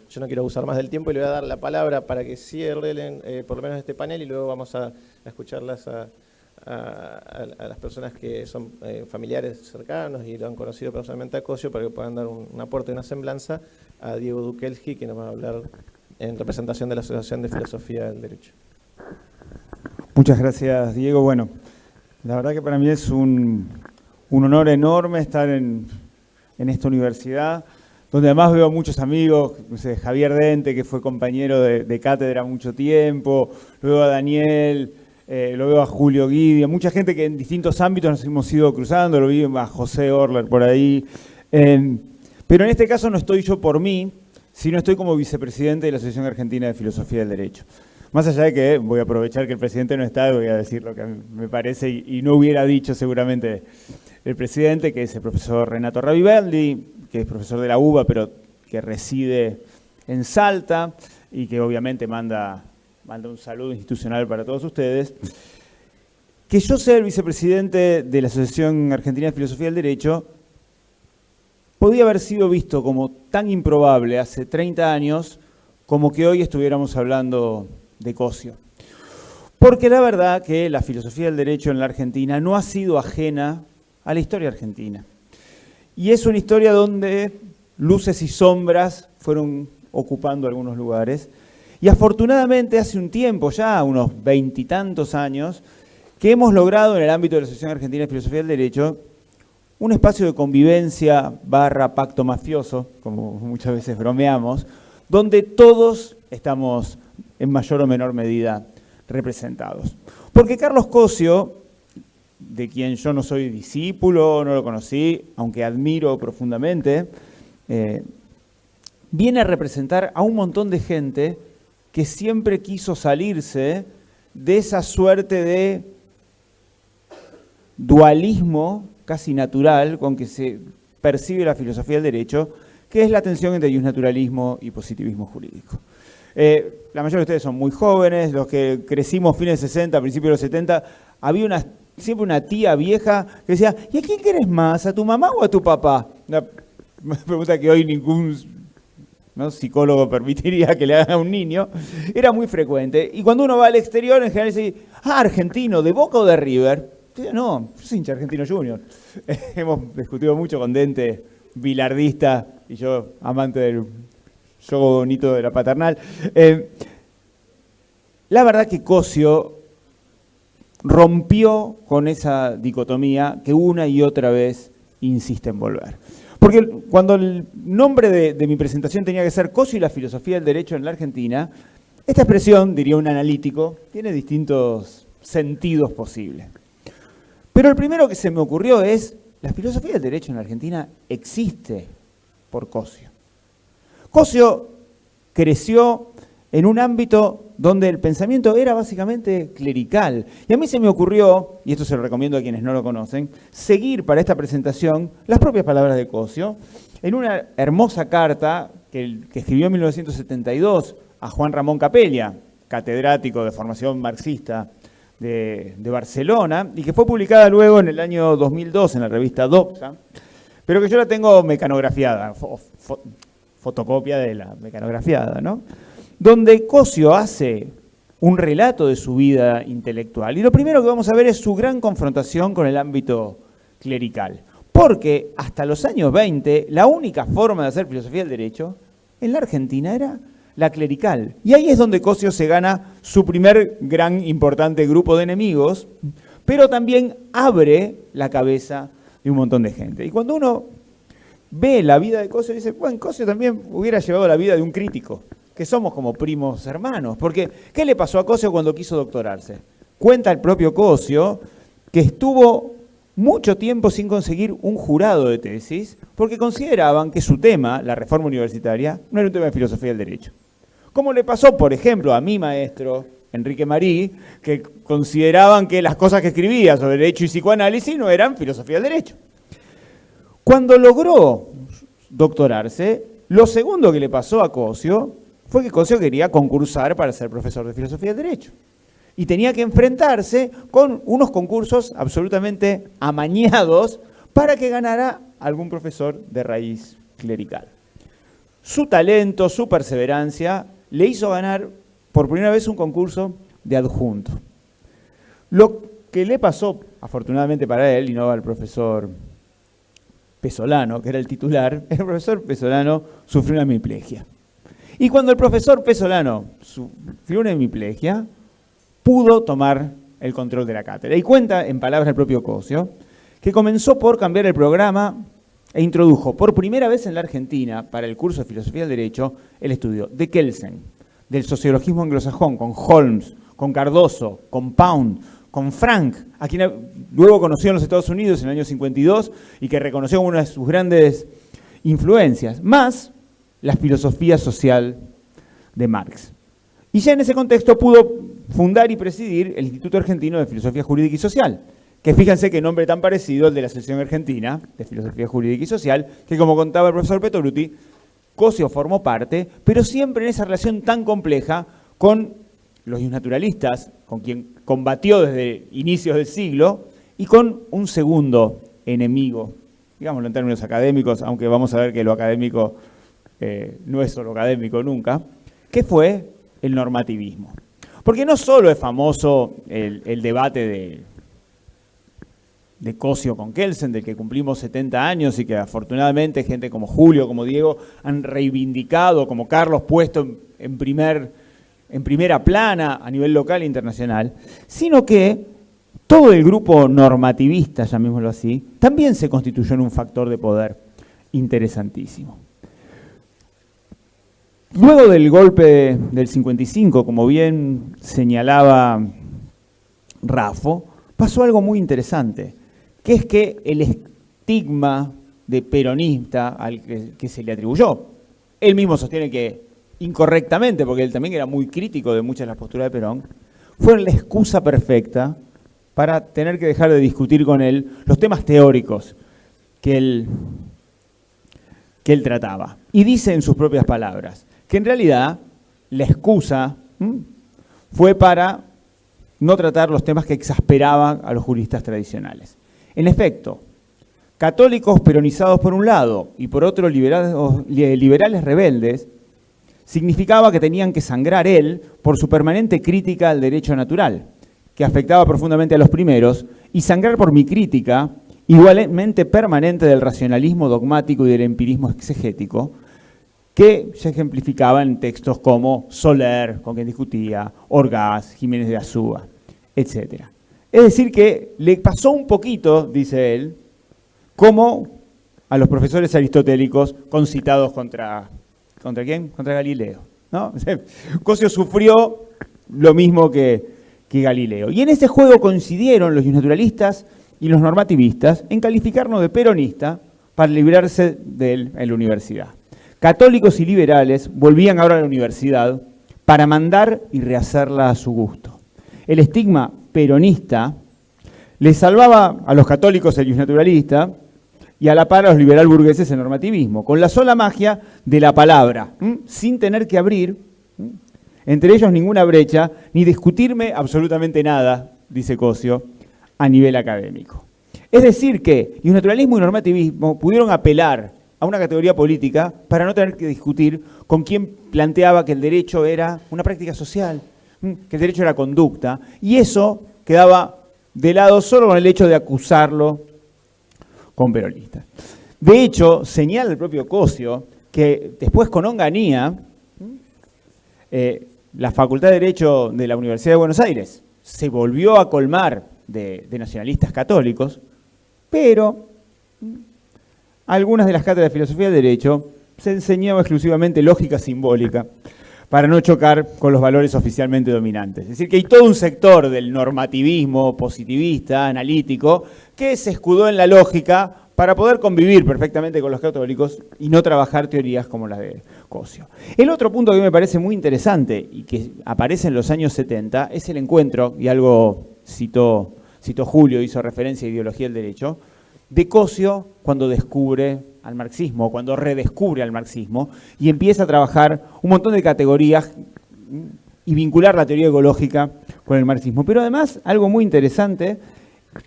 yo no quiero abusar más del tiempo y le voy a dar la palabra para que cierren por lo menos este panel y luego vamos a escucharlas a las personas que son familiares cercanos y lo han conocido personalmente a Cosio para que puedan dar un aporte, una semblanza a Diego Dukelji, que nos va a hablar en representación de la Asociación de Filosofía del Derecho. Muchas gracias, Diego. Bueno, la verdad que para mí es un honor enorme estar en esta universidad, donde además veo a muchos amigos, no sé, Javier Dente, que fue compañero de cátedra mucho tiempo, luego a Daniel, lo veo a Julio Guidia, mucha gente que en distintos ámbitos nos hemos ido cruzando, lo vi a José Orler por ahí. Pero en este caso no estoy yo por mí, sino estoy como vicepresidente de la Asociación Argentina de Filosofía del Derecho. Más allá de que voy a aprovechar que el presidente no está, voy a decir lo que a mí me parece y no hubiera dicho seguramente el presidente, que es el profesor Renato Ravivaldi, que es profesor de la UBA, pero que reside en Salta y que obviamente manda un saludo institucional para todos ustedes. Que yo sea el vicepresidente de la Asociación Argentina de Filosofía del Derecho podía haber sido visto como tan improbable hace 30 años como que hoy estuviéramos hablando de Cosio. Porque la verdad que la filosofía del derecho en la Argentina no ha sido ajena a la historia argentina. Y es una historia donde luces y sombras fueron ocupando algunos lugares. Y afortunadamente hace un tiempo, ya unos 20 y tantos años, que hemos logrado en el ámbito de la Asociación Argentina de Filosofía del Derecho un espacio de convivencia / pacto mafioso, como muchas veces bromeamos, donde todos estamos en mayor o menor medida representados. Porque Carlos Cosio, de quien yo no soy discípulo, no lo conocí, aunque admiro profundamente, viene a representar a un montón de gente que siempre quiso salirse de esa suerte de dualismo casi natural con que se percibe la filosofía del derecho, que es la tensión entre justnaturalismo y positivismo jurídico. La mayoría de ustedes son muy jóvenes, los que crecimos fines de 60, principios de los 70, había siempre una tía vieja que decía, ¿y a quién querés más? ¿A tu mamá o a tu papá? Una pregunta que hoy ningún psicólogo permitiría que le haga a un niño. Era muy frecuente. Y cuando uno va al exterior, en general dice, argentino, ¿de Boca o de River? No, yo soy hincha Argentino Junior. Hemos discutido mucho con Dente, bilardista, y yo, amante del juego bonito de la paternal. La verdad que Cosio rompió con esa dicotomía que una y otra vez insiste en volver. Porque cuando el nombre de mi presentación tenía que ser Cosio y la filosofía del derecho en la Argentina, esta expresión, diría un analítico, tiene distintos sentidos posibles. Pero el primero que se me ocurrió es, la filosofía del derecho en la Argentina existe por Cosio. Cosio creció en un ámbito donde el pensamiento era básicamente clerical. Y a mí se me ocurrió, y esto se lo recomiendo a quienes no lo conocen, seguir para esta presentación las propias palabras de Cosio en una hermosa carta que escribió en 1972 a Juan Ramón Capella, catedrático de formación marxista de Barcelona, y que fue publicada luego en el año 2002 en la revista Doxa, pero que yo la tengo mecanografiada, fotocopia de la mecanografiada, ¿no? Donde Cosio hace un relato de su vida intelectual. Y lo primero que vamos a ver es su gran confrontación con el ámbito clerical. Porque hasta los años 20, la única forma de hacer filosofía del derecho en la Argentina era la clerical. Y ahí es donde Cosio se gana su primer gran importante grupo de enemigos, pero también abre la cabeza de un montón de gente. Y cuando uno ve la vida de Cosio, dice, bueno, Cosio también hubiera llevado la vida de un crítico, que somos como primos hermanos. Porque, ¿qué le pasó a Cosio cuando quiso doctorarse? Cuenta el propio Cosio que estuvo mucho tiempo sin conseguir un jurado de tesis, porque consideraban que su tema, la reforma universitaria, no era un tema de filosofía del derecho. Como le pasó, por ejemplo, a mi maestro, Enrique Marí, que consideraban que las cosas que escribía sobre derecho y psicoanálisis no eran filosofía del derecho. Cuando logró doctorarse, lo segundo que le pasó a Cosio fue que Cosio quería concursar para ser profesor de filosofía del derecho. Y tenía que enfrentarse con unos concursos absolutamente amañados para que ganara algún profesor de raíz clerical. su talento, su perseverancia, le hizo ganar por primera vez un concurso de adjunto. Lo que le pasó, afortunadamente para él, y no al profesor Pesolano, que era el titular, el profesor Pesolano sufrió una hemiplegia. Y cuando el profesor Pesolano sufrió una hemiplegia, pudo tomar el control de la cátedra. Y cuenta, en palabras del propio Cosio, que comenzó por cambiar el programa e introdujo por primera vez en la Argentina, para el curso de Filosofía del Derecho, el estudio de Kelsen, del sociologismo anglosajón, con Holmes, con Cardoso, con Pound, con Frank, a quien luego conoció en los Estados Unidos en el año 52 y que reconoció como una de sus grandes influencias, más la filosofía social de Marx. Y ya en ese contexto pudo fundar y presidir el Instituto Argentino de Filosofía Jurídica y Social, que fíjense qué nombre tan parecido al de la Asociación Argentina de Filosofía Jurídica y Social, que como contaba el profesor Pettoruti, Cosio formó parte, pero siempre en esa relación tan compleja con los naturalistas, con quien combatió desde inicios del siglo, y con un segundo enemigo, digámoslo en términos académicos, aunque vamos a ver que lo académico no es solo académico nunca, que fue el normativismo. Porque no solo es famoso el debate de Cosio con Kelsen, del que cumplimos 70 años y que afortunadamente gente como Julio, como Diego, han reivindicado, como Carlos, puesto en primera plana a nivel local e internacional, sino que todo el grupo normativista, llamémoslo así, también se constituyó en un factor de poder interesantísimo. Luego del golpe del 55, como bien señalaba Raffo, pasó algo muy interesante, que es que el estigma de peronista al que se le atribuyó, él mismo sostiene que incorrectamente, porque él también era muy crítico de muchas de las posturas de Perón, fue la excusa perfecta para tener que dejar de discutir con él los temas teóricos que él trataba. Y dice en sus propias palabras que en realidad la excusa fue para no tratar los temas que exasperaban a los juristas tradicionales. En efecto, católicos peronizados por un lado y por otro liberales rebeldes, significaba que tenían que sangrar él por su permanente crítica al derecho natural, que afectaba profundamente a los primeros, y sangrar por mi crítica, igualmente permanente del racionalismo dogmático y del empirismo exegético, que se ejemplificaba en textos como Soler, con quien discutía, Orgaz, Jiménez de Azúa, etc. Es decir que le pasó un poquito, dice él, como a los profesores aristotélicos concitados ¿contra quién? Contra Galileo, ¿no? Cosio sufrió lo mismo que Galileo. Y en ese juego coincidieron los naturalistas y los normativistas en calificarnos de peronista para librarse de él en la universidad. Católicos y liberales volvían ahora a la universidad para mandar y rehacerla a su gusto. El estigma peronista le salvaba a los católicos el naturalista y a la par a los liberal burgueses el normativismo, con la sola magia de la palabra, sin tener que abrir, entre ellos ninguna brecha, ni discutirme absolutamente nada, dice Cosio, a nivel académico. Es decir que naturalismo y normativismo pudieron apelar a una categoría política para no tener que discutir con quien planteaba que el derecho era una práctica social, que el derecho era conducta, y eso quedaba de lado solo con el hecho de acusarlo con peronistas. De hecho, señala el propio Cosio que después con Onganía, la Facultad de Derecho de la Universidad de Buenos Aires se volvió a colmar de nacionalistas católicos, pero algunas de las cátedras de filosofía del derecho se enseñaba exclusivamente lógica simbólica para no chocar con los valores oficialmente dominantes. Es decir, que hay todo un sector del normativismo positivista, analítico, que se escudó en la lógica para poder convivir perfectamente con los católicos y no trabajar teorías como las de Cosio. El otro punto que me parece muy interesante y que aparece en los años 70 es el encuentro, y algo citó Julio, hizo referencia a Ideología del Derecho, de Cosio cuando descubre al marxismo, cuando redescubre al marxismo y empieza a trabajar un montón de categorías y vincular la teoría ecológica con el marxismo. Pero además, algo muy interesante,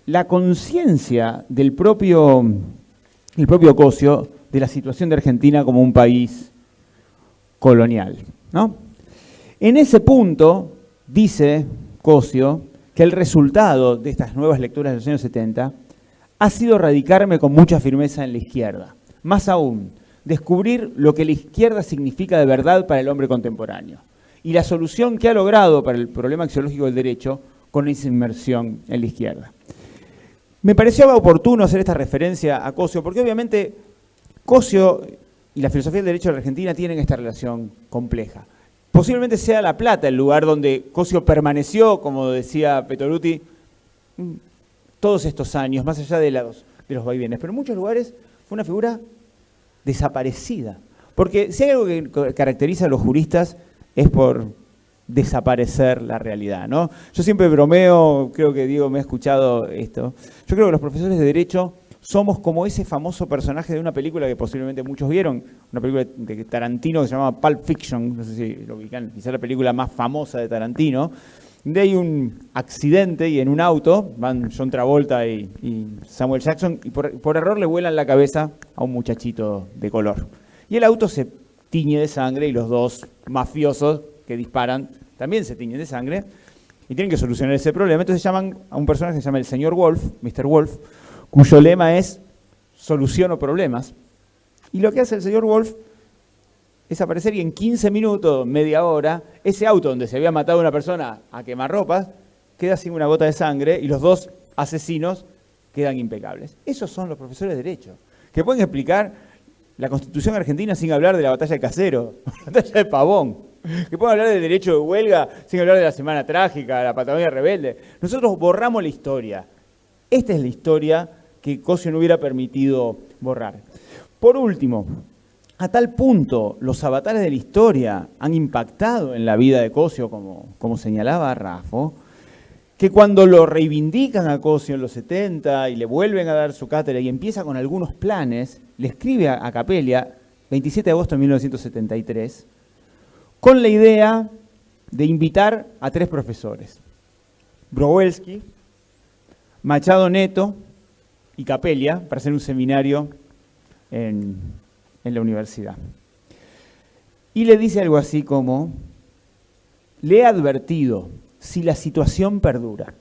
la conciencia del propio Cosio de la situación de Argentina como un país colonial, ¿no? En ese punto, dice Cosio, que el resultado de estas nuevas lecturas de los años 70 ha sido radicarme con mucha firmeza en la izquierda. Más aún, descubrir lo que la izquierda significa de verdad para el hombre contemporáneo y la solución que ha logrado para el problema axiológico del derecho con esa inmersión en la izquierda. Me pareció oportuno hacer esta referencia a Cosio porque obviamente Cosio y la filosofía del derecho de la Argentina tienen esta relación compleja. Posiblemente sea La Plata el lugar donde Cosio permaneció, como decía Petoruti, todos estos años, más allá de los vaivenes. Pero en muchos lugares fue una figura desaparecida. Porque si hay algo que caracteriza a los juristas es por desaparecer la realidad, ¿no? Yo siempre bromeo, creo que Diego me ha escuchado esto. Yo creo que los profesores de Derecho somos como ese famoso personaje de una película que posiblemente muchos vieron, una película de Tarantino que se llama Pulp Fiction, no sé si lo ubican, quizá la película más famosa de Tarantino, donde hay un accidente y en un auto van John Travolta y Samuel Jackson y por error le vuelan la cabeza a un muchachito de color. Y el auto se tiñe de sangre y los dos mafiosos que disparan también se tiñen de sangre y tienen que solucionar ese problema. Entonces llaman a un personaje que se llama el señor Wolf, Mr. Wolf, cuyo lema es soluciono problemas. Y lo que hace el señor Wolf es aparecer y en 15 minutos, media hora, ese auto donde se había matado a una persona a quemarropas queda sin una gota de sangre y los dos asesinos quedan impecables. Esos son los profesores de Derecho, que pueden explicar la Constitución argentina sin hablar de la batalla de Casero, la batalla de Pavón, que pueden hablar del derecho de huelga sin hablar de la Semana Trágica, de la Patagonia Rebelde. Nosotros borramos la historia. Esta es la historia que Cosio no hubiera permitido borrar. Por último, a tal punto los avatares de la historia han impactado en la vida de Cosio, como señalaba Raffo, que cuando lo reivindican a Cosio en los 70 y le vuelven a dar su cátedra y empieza con algunos planes, le escribe a Capellia, 27 de agosto de 1973, con la idea de invitar a 3 profesores, Browelski, Machado Neto y Capellia, para hacer un seminario en la universidad. Y le dice algo así como, le he advertido, si la situación perdura,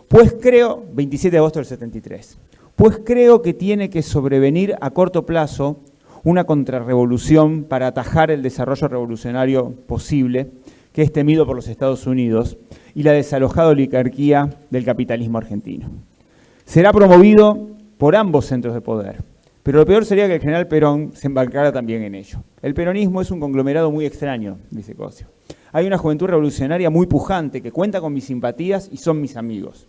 pues creo, 27 de agosto del 73, pues creo que tiene que sobrevenir a corto plazo una contrarrevolución para atajar el desarrollo revolucionario posible que es temido por los Estados Unidos y la desalojada oligarquía del capitalismo argentino. Será promovido por ambos centros de poder, pero lo peor sería que el general Perón se embarcara también en ello. El peronismo es un conglomerado muy extraño, dice Cosio. Hay una juventud revolucionaria muy pujante que cuenta con mis simpatías y son mis amigos,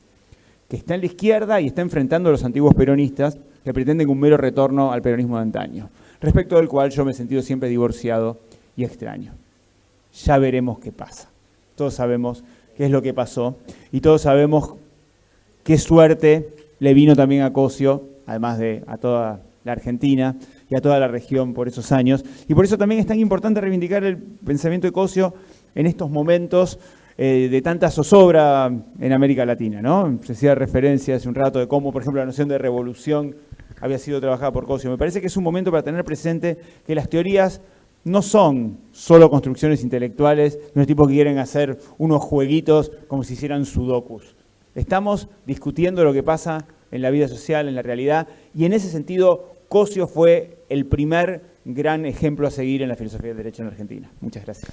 que está en la izquierda y está enfrentando a los antiguos peronistas que pretenden un mero retorno al peronismo de antaño, respecto del cual yo me he sentido siempre divorciado y extraño. Ya veremos qué pasa. Todos sabemos qué es lo que pasó y todos sabemos qué suerte le vino también a Cosio, además de a toda la Argentina y a toda la región por esos años. Y por eso también es tan importante reivindicar el pensamiento de Cosio en estos momentos de tanta zozobra en América Latina, ¿no? Se hacía referencia hace un rato de cómo, por ejemplo, la noción de revolución había sido trabajada por Cosio. Me parece que es un momento para tener presente que las teorías no son solo construcciones intelectuales de unos tipos que quieren hacer unos jueguitos como si hicieran sudokus. Estamos discutiendo lo que pasa en la vida social, en la realidad, y en ese sentido Cosio fue el primer gran ejemplo a seguir en la filosofía del derecho en Argentina. Muchas gracias.